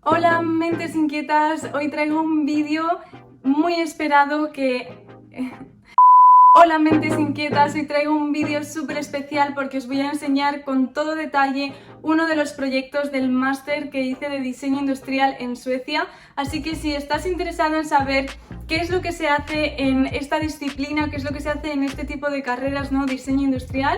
Hola mentes inquietas, hoy traigo un vídeo muy esperado que... Hola mentes inquietas, hoy traigo un vídeo súper especial porque os voy a enseñar con todo detalle uno de los proyectos del máster que hice de diseño industrial en Suecia, así que si estás interesado en saber qué es lo que se hace en esta disciplina, qué es lo que se hace en este tipo de carreras, ¿no? Diseño industrial,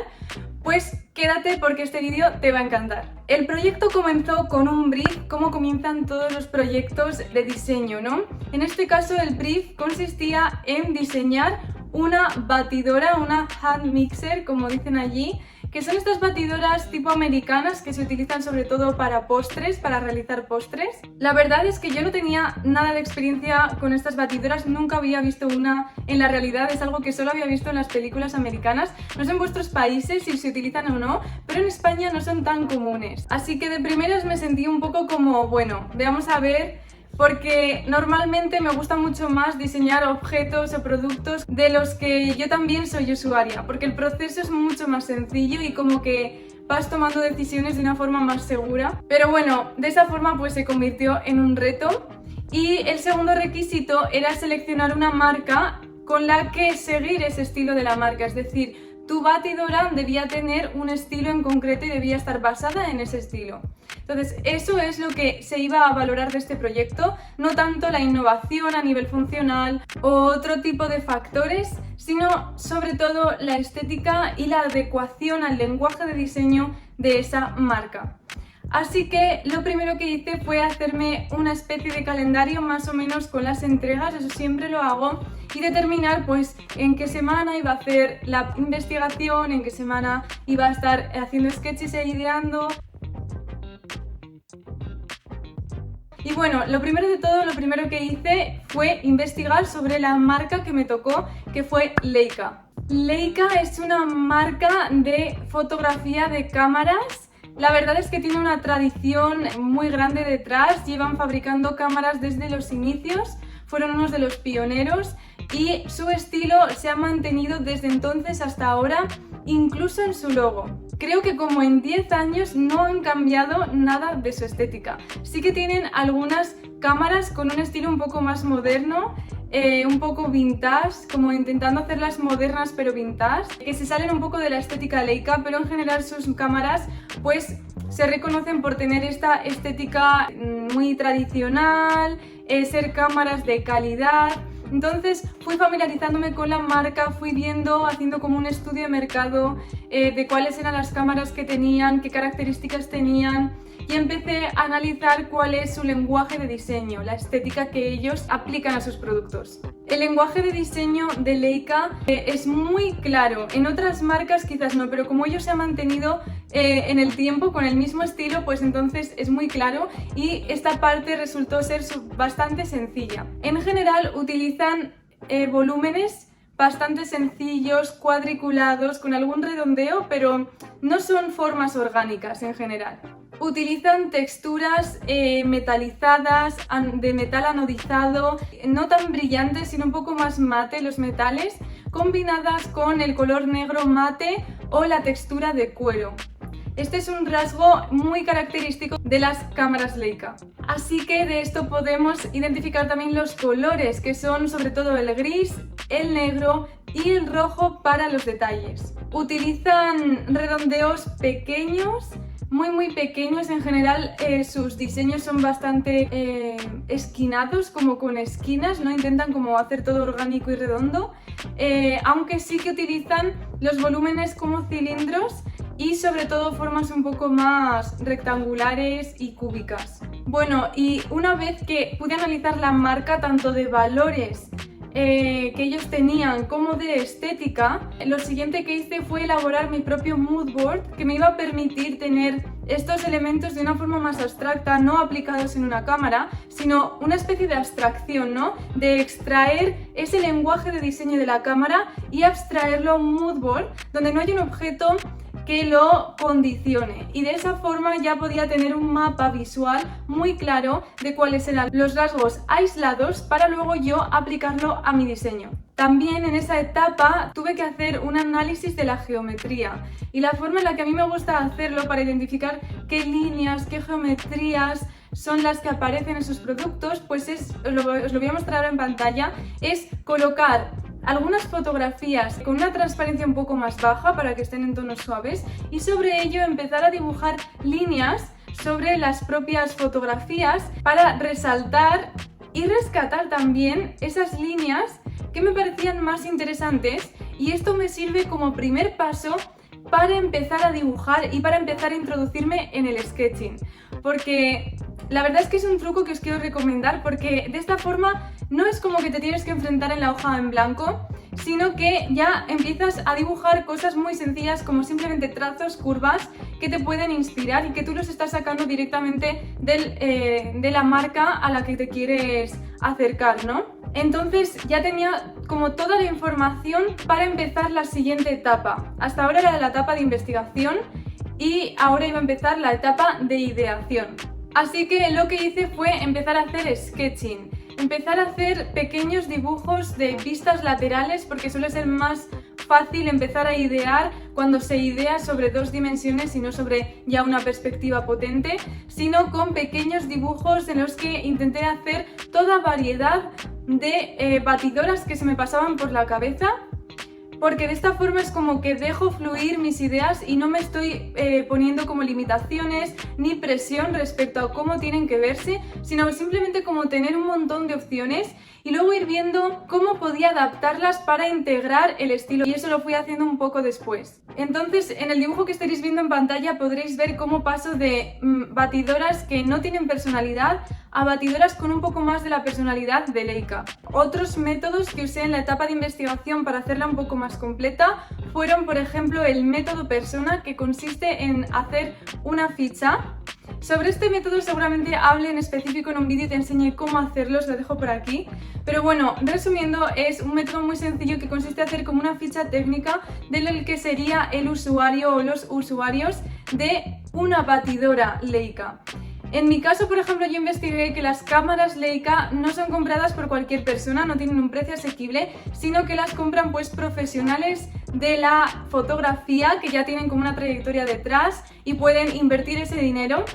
pues quédate porque este vídeo te va a encantar. El proyecto comenzó con un brief, como comienzan todos los proyectos de diseño, ¿no? En este caso el brief consistía en diseñar una batidora, una hand mixer, como dicen allí, que son estas batidoras tipo americanas que se utilizan sobre todo para postres, para realizar postres. La verdad es que yo no tenía nada de experiencia con estas batidoras, nunca había visto una en la realidad, es algo que solo había visto en las películas americanas. No sé en vuestros países si se utilizan o no, pero en España no son tan comunes. Así que de primeras me sentí un poco como, bueno, veamos a ver, porque normalmente me gusta mucho más diseñar objetos o productos de los que yo también soy usuaria, porque el proceso es mucho más sencillo y como que vas tomando decisiones de una forma más segura. Pero bueno, de esa forma pues se convirtió en un reto y el segundo requisito era seleccionar una marca con la que seguir ese estilo de la marca, es decir, tu batidora debía tener un estilo en concreto y debía estar basada en ese estilo. Entonces, eso es lo que se iba a valorar de este proyecto, no tanto la innovación a nivel funcional o otro tipo de factores, sino sobre todo la estética y la adecuación al lenguaje de diseño de esa marca. Así que lo primero que hice fue hacerme una especie de calendario más o menos con las entregas, eso siempre lo hago, y determinar pues en qué semana iba a hacer la investigación, en qué semana iba a estar haciendo sketches e ideando. Y bueno, lo primero de todo, lo primero que hice fue investigar sobre la marca que me tocó, que fue Leica. Leica es una marca de fotografía de cámaras. La verdad es que tiene una tradición muy grande detrás, llevan fabricando cámaras desde los inicios, fueron unos de los pioneros y su estilo se ha mantenido desde entonces hasta ahora, incluso en su logo. Creo que como en 10 años no han cambiado nada de su estética. Sí que tienen algunas cámaras con un estilo un poco más moderno, un poco vintage, como intentando hacerlas modernas pero vintage, que se salen un poco de la estética Leica, pero en general sus cámaras pues se reconocen por tener esta estética muy tradicional, ser cámaras de calidad. Entonces fui familiarizándome con la marca, fui viendo, haciendo como un estudio de mercado de cuáles eran las cámaras que tenían, qué características tenían, y empecé a analizar cuál es su lenguaje de diseño, la estética que ellos aplican a sus productos. El lenguaje de diseño de Leica es muy claro, en otras marcas quizás no, pero como ellos se han mantenido en el tiempo con el mismo estilo, pues entonces es muy claro y esta parte resultó ser bastante sencilla. En general utilizan volúmenes bastante sencillos, cuadriculados, con algún redondeo, pero no son formas orgánicas en general. Utilizan texturas metalizadas, de metal anodizado, no tan brillantes, sino un poco más mate los metales, combinadas con el color negro mate o la textura de cuero. Este es un rasgo muy característico de las cámaras Leica. Así que de esto podemos identificar también los colores, que son sobre todo el gris, el negro y el rojo para los detalles. Utilizan redondeos pequeños, muy pequeños. En general sus diseños son bastante esquinados, como con esquinas, no intentan como hacer todo orgánico y redondo, aunque sí que utilizan los volúmenes como cilindros y sobre todo formas un poco más rectangulares y cúbicas. Bueno, y una vez que pude analizar la marca tanto de valores que ellos tenían como de estética, lo siguiente que hice fue elaborar mi propio mood board que me iba a permitir tener estos elementos de una forma más abstracta, no aplicados en una cámara, sino una especie de abstracción, ¿no? De extraer ese lenguaje de diseño de la cámara y abstraerlo a un mood board donde no hay un objeto que lo condicione, y de esa forma ya podía tener un mapa visual muy claro de cuáles eran los rasgos aislados para luego yo aplicarlo a mi diseño. También en esa etapa tuve que hacer un análisis de la geometría y la forma en la que a mí me gusta hacerlo para identificar qué líneas, qué geometrías son las que aparecen en sus productos, pues os lo voy a mostrar ahora en pantalla, es colocar algunas fotografías con una transparencia un poco más baja para que estén en tonos suaves y sobre ello empezar a dibujar líneas sobre las propias fotografías para resaltar y rescatar también esas líneas que me parecían más interesantes, y esto me sirve como primer paso para empezar a dibujar y para empezar a introducirme en el sketching, porque la verdad es que es un truco que os quiero recomendar, porque de esta forma no es como que te tienes que enfrentar en la hoja en blanco, sino que ya empiezas a dibujar cosas muy sencillas como simplemente trazos, curvas que te pueden inspirar y que tú los estás sacando directamente de la marca a la que te quieres acercar, ¿no? Entonces ya tenía como toda la información para empezar la siguiente etapa. Hasta ahora era la etapa de investigación y ahora iba a empezar la etapa de ideación. Así que lo que hice fue empezar a hacer sketching, empezar a hacer pequeños dibujos de vistas laterales, porque suele ser más fácil empezar a idear cuando se idea sobre dos dimensiones y no sobre ya una perspectiva potente, sino con pequeños dibujos en los que intenté hacer toda variedad de batidoras que se me pasaban por la cabeza, porque de esta forma es como que dejo fluir mis ideas y no me estoy poniendo como limitaciones ni presión respecto a cómo tienen que verse, sino simplemente como tener un montón de opciones y luego ir viendo cómo podía adaptarlas para integrar el estilo, y eso lo fui haciendo un poco después. Entonces, en el dibujo que estaréis viendo en pantalla podréis ver cómo paso de batidoras que no tienen personalidad a batidoras con un poco más de la personalidad de Leica. Otros métodos que usé en la etapa de investigación para hacerla un poco más completa fueron, por ejemplo, el método persona, que consiste en hacer una ficha. Sobre este método seguramente hable en específico en un vídeo y te enseñe cómo hacerlo, os lo dejo por aquí. Pero bueno, resumiendo, es un método muy sencillo que consiste en hacer como una ficha técnica de lo que sería el usuario o los usuarios de una batidora Leica. En mi caso, por ejemplo, yo investigué que las cámaras Leica no son compradas por cualquier persona, no tienen un precio asequible, sino que las compran pues profesionales de la fotografía que ya tienen como una trayectoria detrás y pueden invertir ese dinero.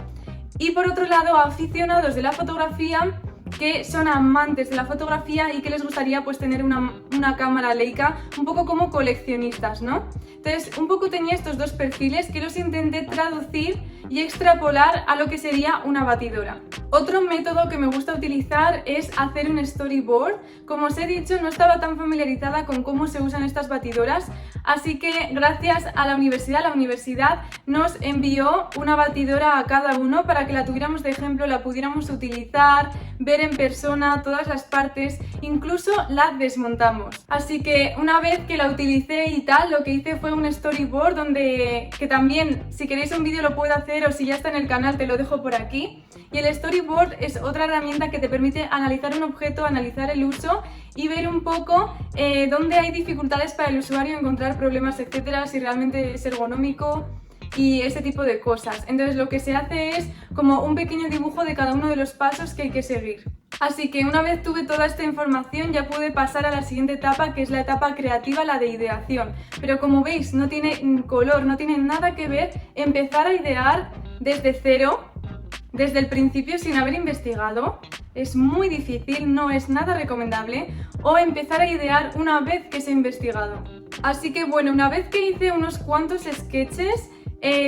Y por otro lado, aficionados de la fotografía que son amantes de la fotografía y que les gustaría pues tener una cámara Leica un poco como coleccionistas, ¿no? Entonces, un poco tenía estos dos perfiles que los intenté traducir y extrapolar a lo que sería una batidora. Otro método que me gusta utilizar es hacer un storyboard. Como os he dicho, no estaba tan familiarizada con cómo se usan estas batidoras, así que gracias a la universidad nos envió una batidora a cada uno para que la tuviéramos de ejemplo, la pudiéramos utilizar, ver en persona todas las partes, incluso la desmontamos. Así que una vez que la utilicé y tal, lo que hice fue un storyboard que también, si queréis un vídeo lo puedo hacer, o si ya está en el canal te lo dejo por aquí. Y el storyboard es otra herramienta que te permite analizar un objeto, analizar el uso y ver un poco dónde hay dificultades para el usuario, encontrar problemas, etcétera, si realmente es ergonómico y ese tipo de cosas. Entonces lo que se hace es como un pequeño dibujo de cada uno de los pasos que hay que seguir. Así que una vez tuve toda esta información ya pude pasar a la siguiente etapa, que es la etapa creativa, la de ideación. Pero como veis no tiene color, no tiene nada que ver empezar a idear desde cero, desde el principio sin haber investigado. Es muy difícil, no es nada recomendable, o empezar a idear una vez que se ha investigado. Así que bueno, una vez que hice unos cuantos sketches,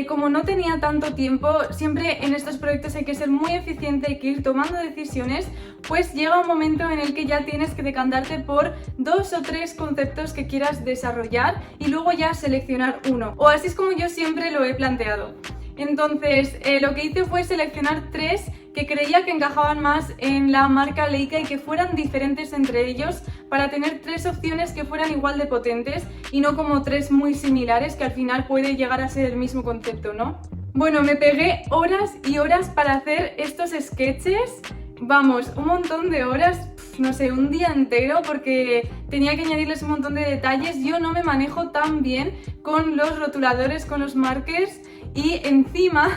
como no tenía tanto tiempo, siempre en estos proyectos hay que ser muy eficiente, hay que ir tomando decisiones, pues llega un momento en el que ya tienes que decantarte por 2 o 3 conceptos que quieras desarrollar y luego ya seleccionar uno, o así es como yo siempre lo he planteado. Entonces lo que hice fue seleccionar 3 que creía que encajaban más en la marca Leica y que fueran diferentes entre ellos, para tener 3 opciones que fueran igual de potentes y no como 3 muy similares que al final puede llegar a ser el mismo concepto, ¿no? Bueno, me pegué horas y horas para hacer estos sketches, vamos, un montón de horas, no sé, un día entero, porque tenía que añadirles un montón de detalles. Yo no me manejo tan bien con los rotuladores, con los markers, y encima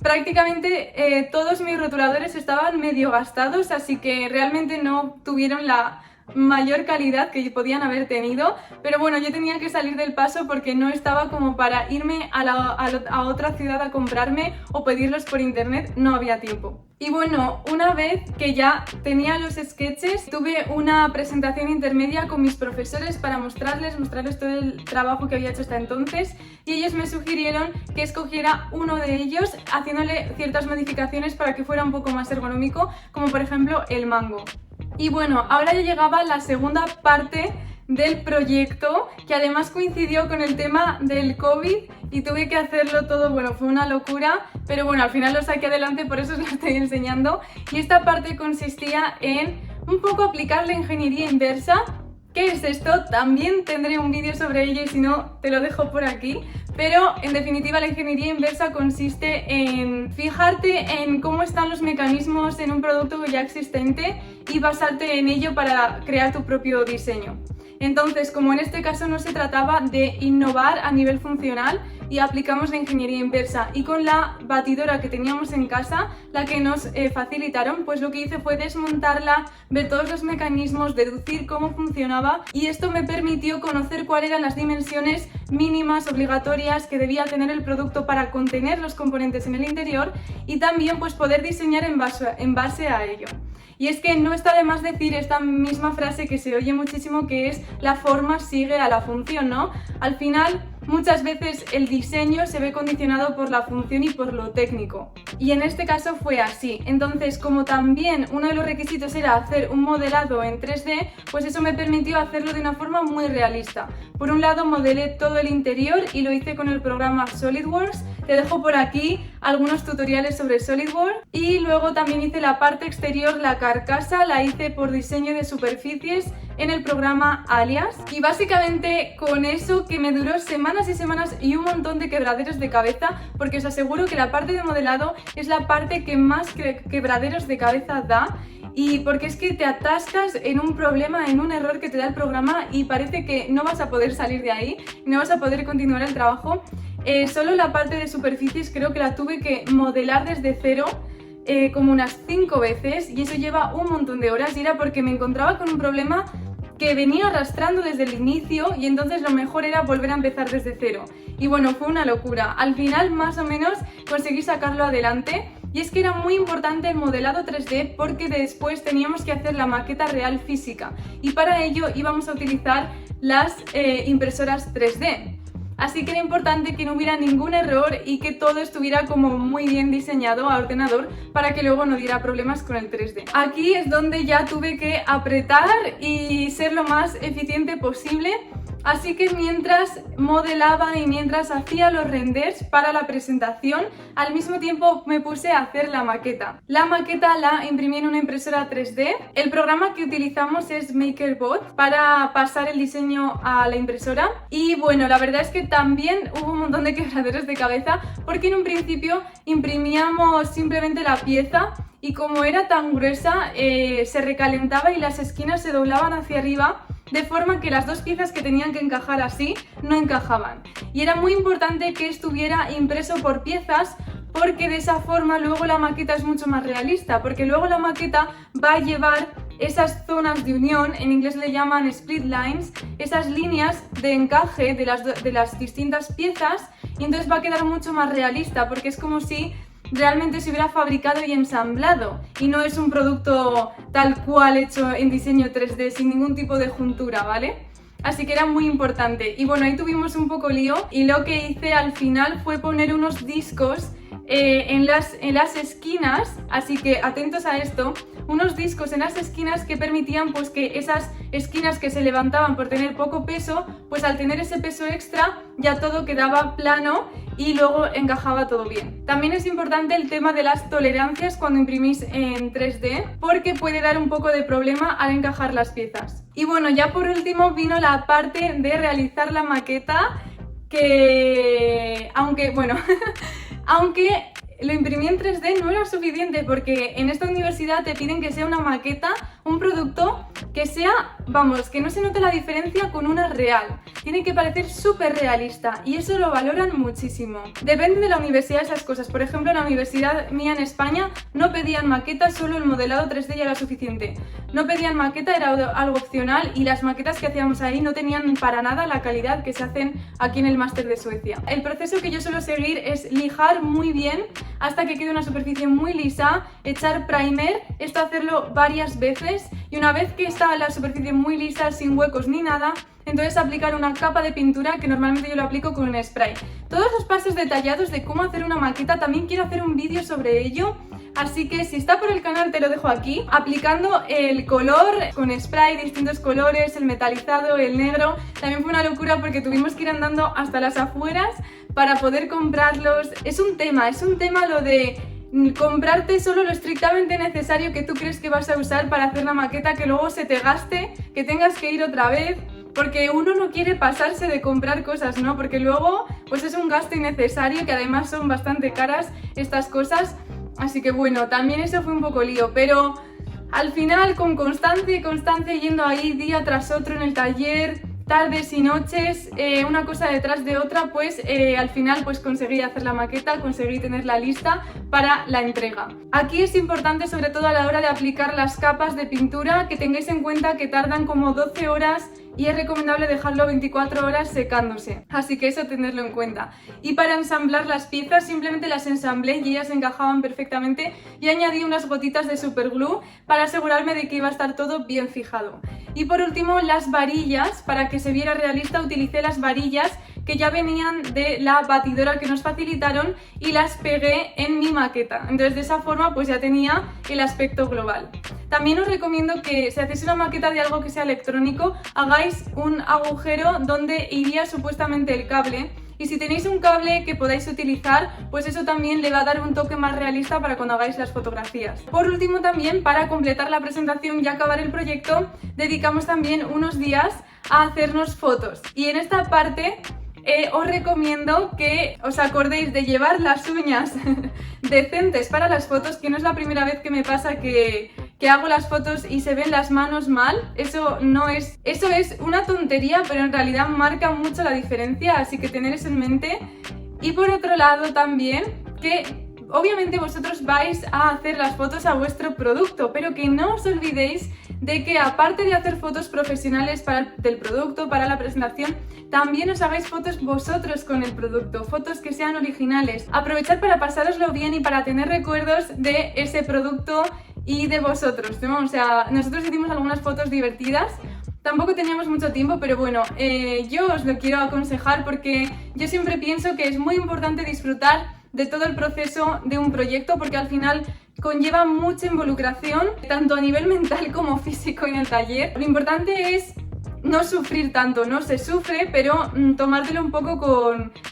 prácticamente todos mis rotuladores estaban medio gastados, así que realmente no tuvieron la mayor calidad que podían haber tenido, pero bueno, yo tenía que salir del paso porque no estaba como para irme a otra ciudad a comprarme o pedirlos por internet, no había tiempo. Y bueno, una vez que ya tenía los sketches, tuve una presentación intermedia con mis profesores para mostrarles todo el trabajo que había hecho hasta entonces, y ellos me sugirieron que escogiera uno de ellos haciéndole ciertas modificaciones para que fuera un poco más ergonómico, como por ejemplo el mango. Y bueno, ahora ya llegaba la segunda parte del proyecto, que además coincidió con el tema del COVID y tuve que hacerlo todo, bueno, fue una locura, pero bueno, al final lo saqué adelante, por eso os lo estoy enseñando. Y esta parte consistía en un poco aplicar la ingeniería inversa. ¿Qué es esto? También tendré un vídeo sobre ello y si no, te lo dejo por aquí. Pero en definitiva la ingeniería inversa consiste en fijarte en cómo están los mecanismos en un producto ya existente y basarte en ello para crear tu propio diseño. Entonces, como en este caso no se trataba de innovar a nivel funcional, y aplicamos la ingeniería inversa, y con la batidora que teníamos en casa, la que nos facilitaron, pues lo que hice fue desmontarla, ver todos los mecanismos, deducir cómo funcionaba, y esto me permitió conocer cuáles eran las dimensiones mínimas obligatorias que debía tener el producto para contener los componentes en el interior, y también pues poder diseñar en base a ello. Y es que no está de más decir esta misma frase que se oye muchísimo, que es la forma sigue a la función, ¿no? Al final, muchas veces el diseño se ve condicionado por la función y por lo técnico. Y en este caso fue así. Entonces, como también uno de los requisitos era hacer un modelado en 3D, pues eso me permitió hacerlo de una forma muy realista. Por un lado, modelé todo el interior y lo hice con el programa SolidWorks. Te dejo por aquí algunos tutoriales sobre SolidWorks. Y luego también hice la parte exterior, la carcasa, la hice por diseño de superficies en el programa Alias. Y básicamente con eso, que me duró semanas y semanas y un montón de quebraderos de cabeza, porque os aseguro que la parte de modelado es la parte que más quebraderos de cabeza da. Y porque es que te atascas en un problema, en un error que te da el programa y parece que no vas a poder salir de ahí, no vas a poder continuar el trabajo. Solo la parte de superficies creo que la tuve que modelar desde cero como unas 5 veces, y eso lleva un montón de horas, y era porque me encontraba con un problema que venía arrastrando desde el inicio, y entonces lo mejor era volver a empezar desde cero. Y bueno, fue una locura. Al final más o menos conseguí sacarlo adelante. Y es que era muy importante el modelado 3D porque después teníamos que hacer la maqueta real física, y para ello íbamos a utilizar las impresoras 3D. Así que era importante que no hubiera ningún error y que todo estuviera como muy bien diseñado a ordenador para que luego no diera problemas con el 3D. Aquí es donde ya tuve que apretar y ser lo más eficiente posible. Así que mientras modelaba y mientras hacía los renders para la presentación, al mismo tiempo me puse a hacer la maqueta. La maqueta la imprimí en una impresora 3D. El programa que utilizamos es MakerBot para pasar el diseño a la impresora. Y bueno, la verdad es que también hubo un montón de quebraderos de cabeza porque en un principio imprimíamos simplemente la pieza, y como era tan gruesa se recalentaba y las esquinas se doblaban hacia arriba, de forma que las dos piezas que tenían que encajar así no encajaban. Y era muy importante que estuviera impreso por piezas, porque de esa forma luego la maqueta es mucho más realista, porque luego la maqueta va a llevar esas zonas de unión, en inglés le llaman split lines, esas líneas de encaje de las distintas piezas, y entonces va a quedar mucho más realista, porque es como si realmente se hubiera fabricado y ensamblado, y no es un producto tal cual hecho en diseño 3D sin ningún tipo de juntura, ¿vale? Así que era muy importante. Y bueno, ahí tuvimos un poco lío, y lo que hice al final fue poner unos discos en las esquinas, así que atentos a esto, unos discos en las esquinas que permitían pues que esas esquinas que se levantaban por tener poco peso, pues al tener ese peso extra ya todo quedaba plano y luego encajaba todo bien. También es importante el tema de las tolerancias cuando imprimís en 3D, porque puede dar un poco de problema al encajar las piezas. Y bueno, ya por último vino la parte de realizar la maqueta, que aunque bueno aunque lo imprimí en 3D no era suficiente, porque en esta universidad te piden que sea una maqueta, un producto que sea vamos, que no se note la diferencia con una real. Tiene que parecer súper realista y eso lo valoran muchísimo. Depende de la universidad esas cosas. Por ejemplo, en la universidad mía en España no pedían maqueta, solo el modelado 3D ya era suficiente. No pedían maqueta, era algo opcional y las maquetas que hacíamos ahí no tenían para nada la calidad que se hacen aquí en el máster de Suecia. El proceso que yo suelo seguir es lijar muy bien hasta que quede una superficie muy lisa, echar primer, esto hacerlo varias veces y una vez que está la superficie muy lisa, sin huecos ni nada, entonces aplicar una capa de pintura que normalmente yo lo aplico con un spray. Todos los pasos detallados de cómo hacer una maqueta también quiero hacer un vídeo sobre ello, así que si está por el canal te lo dejo aquí, aplicando el color con spray, distintos colores, el metalizado, el negro. También fue una locura porque tuvimos que ir andando hasta las afueras para poder comprarlos. Es un tema lo de comprarte solo lo estrictamente necesario que tú crees que vas a usar para hacer la maqueta, que luego se te gaste, que tengas que ir otra vez, porque uno no quiere pasarse de comprar cosas, ¿no? Porque luego pues es un gasto innecesario, que además son bastante caras estas cosas, así que bueno, también eso fue un poco lío, pero al final con constancia yendo ahí día tras otro en el taller, tardes y noches, una cosa detrás de otra, pues al final pues conseguí hacer la maqueta, conseguí tenerla lista para la entrega. Aquí es importante, sobre todo a la hora de aplicar las capas de pintura, que tengáis en cuenta que tardan como 12 horas y es recomendable dejarlo 24 horas secándose, así que eso tenerlo en cuenta. Y para ensamblar las piezas simplemente las ensamblé y ellas encajaban perfectamente y añadí unas gotitas de superglue para asegurarme de que iba a estar todo bien fijado. Y por último, las varillas, para que se viera realista utilicé las varillas que ya venían de la batidora que nos facilitaron y las pegué en mi maqueta, entonces de esa forma pues ya tenía el aspecto global. También os recomiendo que si hacéis una maqueta de algo que sea electrónico, hagáis un agujero donde iría supuestamente el cable, y si tenéis un cable que podáis utilizar, pues eso también le va a dar un toque más realista para cuando hagáis las fotografías. Por último, también para completar la presentación y acabar el proyecto, dedicamos también unos días a hacernos fotos, y en esta parte os recomiendo que os acordéis de llevar las uñas decentes para las fotos, que no es la primera vez que me pasa que hago las fotos y se ven las manos mal. Eso es una tontería, pero en realidad marca mucho la diferencia, así que tener eso en mente. Y por otro lado también que obviamente vosotros vais a hacer las fotos a vuestro producto, pero que no os olvidéis de que aparte de hacer fotos profesionales del producto, para la presentación, también os hagáis fotos vosotros con el producto, fotos que sean originales. Aprovechad para pasároslo bien y para tener recuerdos de ese producto y de vosotros, ¿no? O sea, nosotros hicimos algunas fotos divertidas. Tampoco teníamos mucho tiempo, pero bueno, yo os lo quiero aconsejar porque yo siempre pienso que es muy importante disfrutar de todo el proceso de un proyecto, porque al final conlleva mucha involucración, tanto a nivel mental como físico en el taller. Lo importante es no sufrir tanto, ¿no? Se sufre, pero tomártelo un poco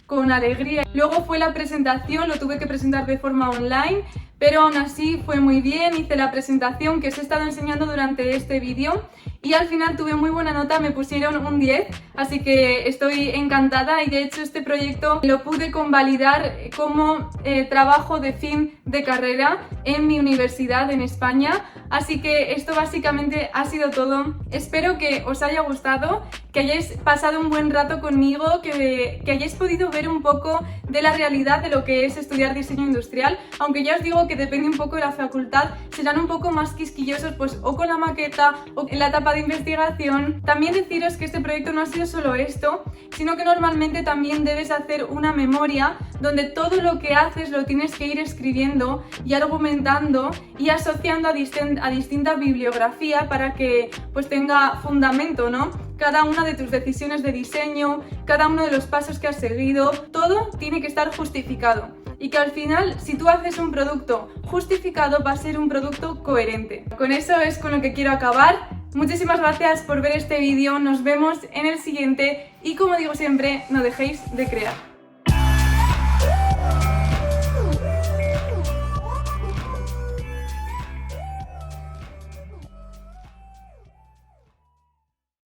con alegría. Luego fue la presentación, lo tuve que presentar de forma online, pero aún así fue muy bien. Hice la presentación que os he estado enseñando durante este vídeo y al final tuve muy buena nota, me pusieron un 10, así que estoy encantada, y de hecho este proyecto lo pude convalidar como trabajo de fin de carrera en mi universidad en España. Así que esto básicamente ha sido todo. Espero que os haya gustado, que hayáis pasado un buen rato conmigo, que hayáis podido ver un poco de la realidad de lo que es estudiar diseño industrial, aunque ya os digo que depende un poco de la facultad, serán un poco más quisquillosos pues o con la maqueta o en la etapa de investigación. También deciros que este proyecto no ha sido solo esto, sino que normalmente también debes hacer una memoria donde todo lo que haces lo tienes que ir escribiendo y argumentando y asociando a distinta bibliografía para que pues tenga fundamento, ¿no? Cada una de tus decisiones de diseño, cada uno de los pasos que has seguido, todo tiene que estar justificado. Y que al final, si tú haces un producto justificado, va a ser un producto coherente. Con eso es con lo que quiero acabar. Muchísimas gracias por ver este vídeo, nos vemos en el siguiente y como digo siempre, no dejéis de crear.